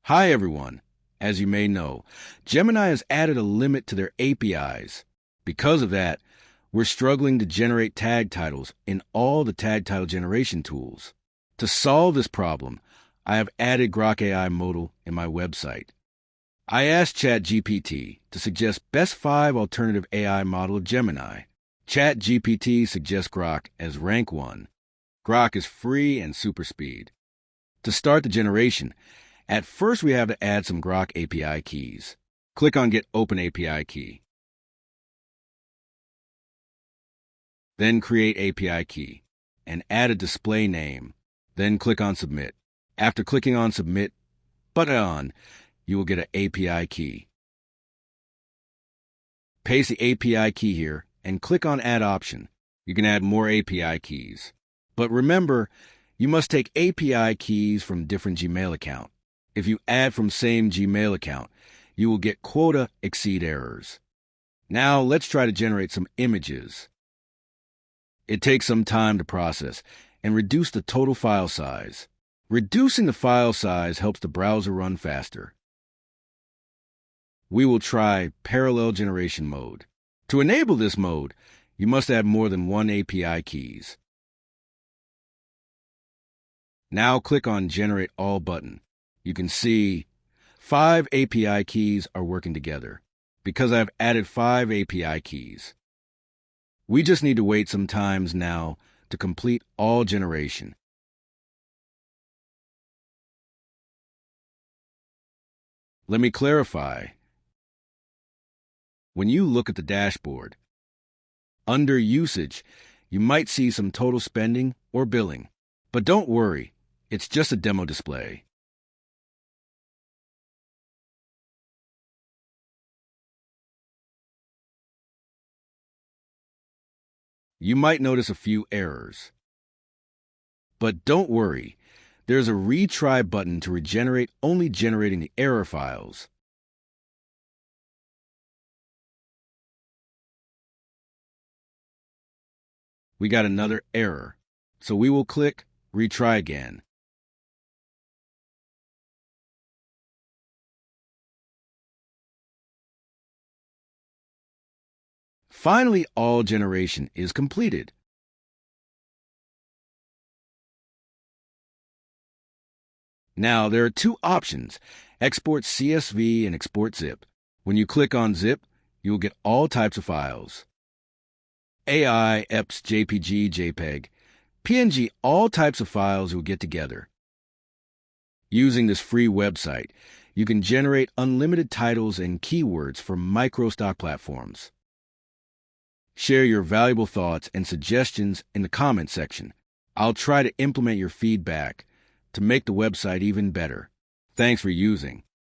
Hi everyone. As you may know, Gemini has added a limit to their APIs. Because of that, we're struggling to generate tag titles in all the tag title generation tools. To solve this problem, I have added Groq AI modal in my website. I asked ChatGPT to suggest best 5 alternative AI model of Gemini. ChatGPT suggests Groq as rank 1. Groq is free and super speed. To start the generation, at first we have to add some Groq API keys. Click on Get Open API Key. Then create API key and add a display name. Then click on Submit. After clicking on Submit button, you will get an API key. Paste the API key here and click on Add Option. You can add more API keys. But remember, you must take API keys from different Gmail account. If you add from same Gmail account, you will get quota exceed errors. Now let's try to generate some images. It takes some time to process and reduce the total file size. Reducing the file size helps the browser run faster. We will try parallel generation mode. To enable this mode, you must add more than one API keys. Now click on Generate All button. You can see 5 API keys are working together because I've added 5 API keys. We just need to wait some times now to complete all generation. Let me clarify. When you look at the dashboard, under Usage, you might see some total spending or billing. But don't worry, it's just a demo display. You might notice a few errors. But don't worry, there's a retry button to regenerate only generating the error files. We got another error, so we will click Retry Again. Finally, all generation is completed. Now, there are two options, Export CSV and Export Zip. When you click on Zip, you will get all types of files. AI, EPS, JPG, JPEG, PNG, all types of files you will get together. Using this free website, you can generate unlimited titles and keywords for microstock platforms. Share your valuable thoughts and suggestions in the comment section. I'll try to implement your feedback to make the website even better. Thanks for using.